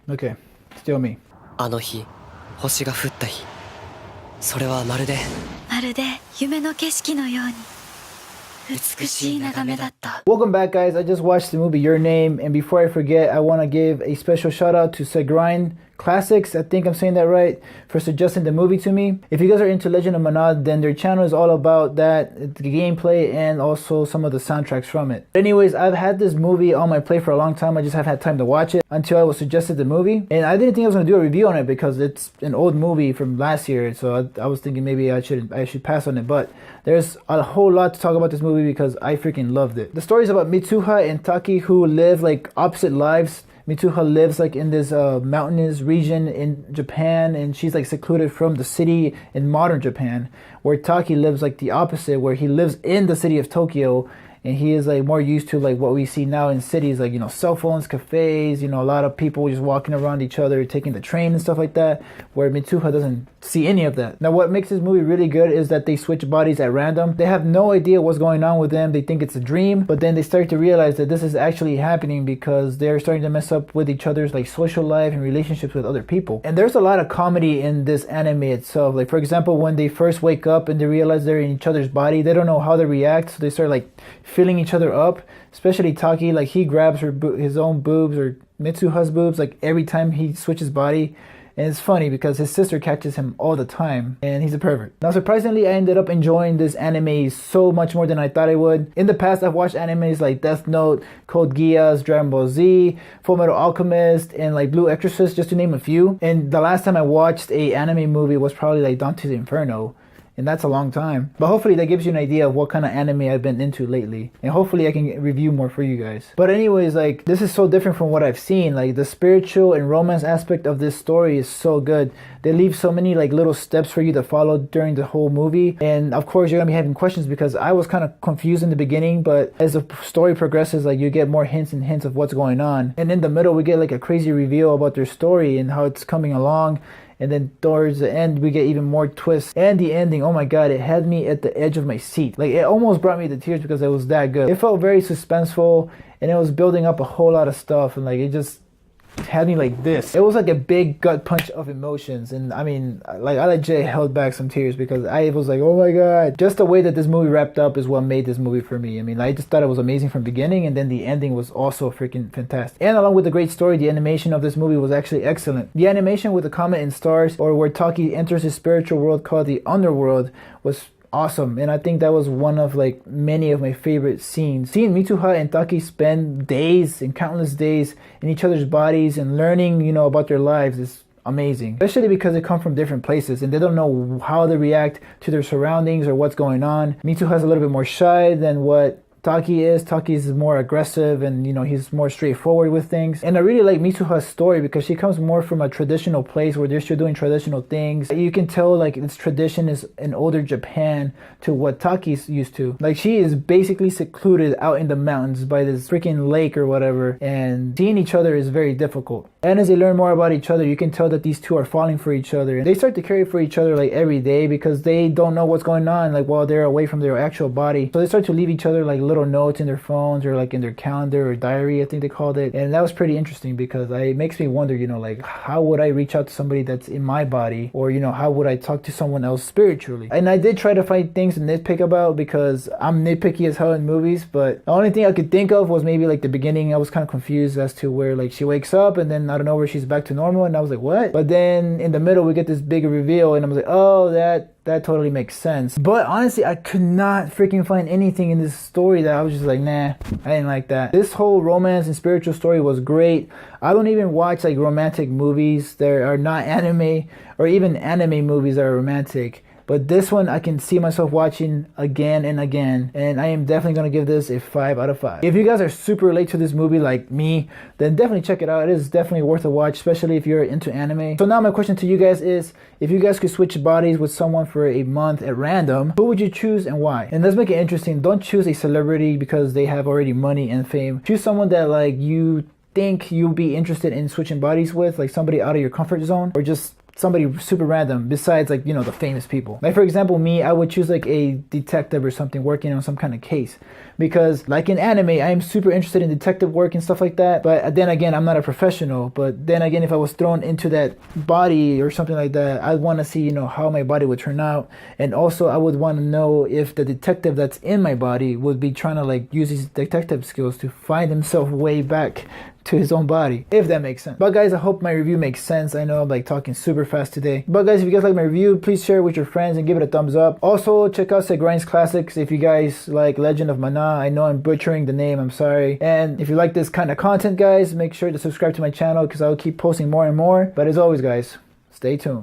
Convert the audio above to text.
Okay, still me. あの日、星が降った日。それはまるで夢の景色のように美しい眺めだった。 Welcome back, guys. I just watched the movie Your Name, and before I forget, I want to give a special shout out to Segrain Classics, I think I'm saying that right, for suggesting the movie to me. If you guys are into Legend of Manad, then their channel is all about that, the gameplay and also some of the soundtracks from it. But anyways, I've had this movie on my plate for a long time. I just haven't had time to watch it until I was suggested the movie, and I didn't think I was going to do a review on it because it's an old movie from last year, so I was thinking maybe I should pass on it. But there's a whole lot to talk about this movie because I freaking loved it. The story is about Mitsuha and Taki, who live like opposite lives. Mitsuha lives like in this mountainous region in Japan, and she's like secluded from the city in modern Japan, where Taki lives like the opposite, where he lives in the city of Tokyo, and he is like more used to like what we see now in cities, like, you know, cell phones, cafes, you know, a lot of people just walking around each other, taking the train and stuff like that, where Mitsuha doesn't see any of that. Now, what makes this movie really good is that they switch bodies at random. They have no idea what's going on with them. They think it's a dream, but then they start to realize that this is actually happening because they're starting to mess up with each other's like social life and relationships with other people. And there's a lot of comedy in this anime itself. Like, for example, when they first wake up and they realize they're in each other's body, they don't know how to react, so they start like filling each other up. Especially Taki, like he grabs his own boobs or Mitsuha's boobs like every time he switches body. And it's funny because his sister catches him all the time, and he's a pervert. Now, surprisingly, I ended up enjoying this anime so much more than I thought I would. In the past, I've watched animes like Death Note, Code Geass, Dragon Ball Z, Fullmetal Alchemist, and like Blue Exorcist, just to name a few. And the last time I watched a anime movie was probably like Dante's Inferno. And that's a long time. But hopefully that gives you an idea of what kind of anime I've been into lately. And hopefully I can review more for you guys. But anyways, like, this is so different from what I've seen. Like, the spiritual and romance aspect of this story is so good. They leave so many like little steps for you to follow during the whole movie. And of course you're gonna be having questions because I was kind of confused in the beginning, but as the story progresses, like, you get more hints and hints of what's going on. And in the middle we get like a crazy reveal about their story and how it's coming along. And then towards the end, we get even more twists. And the ending, oh my god, it had me at the edge of my seat. Like, it almost brought me to tears because it was that good. It felt very suspenseful, and it was building up a whole lot of stuff. And like, it just had me like this. It was like a big gut punch of emotions. And I mean, like, I legit held back some tears because I was like, oh my god. Just the way that this movie wrapped up is what made this movie for me. I mean, I just thought it was amazing from the beginning, and then the ending was also freaking fantastic. And along with the great story, the animation of this movie was actually excellent. The animation with the comet and stars, or where Taki enters his spiritual world called the Underworld, was awesome. And I think that was one of like many of my favorite scenes. Seeing Mitsuha and Taki spend days and countless days in each other's bodies and learning, you know, about their lives is amazing. Especially because they come from different places and they don't know how they react to their surroundings or what's going on. Mitsuha's a little bit more shy than what Taki is more aggressive, and you know, he's more straightforward with things. And I really like Mitsuha's story because she comes more from a traditional place where they're still doing traditional things. You can tell like its tradition is an older Japan to what Taki's used to. Like, she is basically secluded out in the mountains by this freaking lake or whatever, and seeing each other is very difficult. And as they learn more about each other, you can tell that these two are falling for each other. And they start to care for each other like every day because they don't know what's going on like while they're away from their actual body. So they start to leave each other like little notes in their phones or like in their calendar or diary, I think they called it. And that was pretty interesting because it makes me wonder, you know, like, how would I reach out to somebody that's in my body, or, you know, how would I talk to someone else spiritually? And I did try to find things to nitpick about because I'm nitpicky as hell in movies, but the only thing I could think of was maybe like the beginning. I was kind of confused as to where like she wakes up and then I don't know where she's back to normal, and I was like, what? But then in the middle we get this big reveal and I was like, oh, that totally makes sense. But honestly, I could not freaking find anything in this story that I was just like, nah, I didn't like that. This whole romance and spiritual story was great. I don't even watch like romantic movies that are not anime, or even anime movies that are romantic. But this one I can see myself watching again and again, and I am definitely going to give this a 5 out of 5. If you guys are super late to this movie like me, then definitely check it out. It is definitely worth a watch, especially if you're into anime. So now my question to you guys is, if you guys could switch bodies with someone for a month at random, who would you choose and why? And let's make it interesting. Don't choose a celebrity because they have already money and fame. Choose someone that like you think you'll be interested in switching bodies with, like somebody out of your comfort zone, or just somebody super random besides like, you know, the famous people. Like for example, me, I would choose like a detective or something working on some kind of case, because like in anime, I am super interested in detective work and stuff like that. But then again, I'm not a professional. But then again, if I was thrown into that body or something like that, I'd want to see, you know, how my body would turn out. And also I would want to know if the detective that's in my body would be trying to like use his detective skills to find himself way back to his own body, if that makes sense. But guys, I hope my review makes sense. I know I'm like talking super fast today. But guys, if you guys like my review, please share it with your friends and give it a thumbs up. Also, check out Segrine's Classics if you guys like Legend of Mana. I know I'm butchering the name, I'm sorry. And if you like this kind of content, guys, make sure to subscribe to my channel because I'll keep posting more and more. But as always, guys, stay tuned.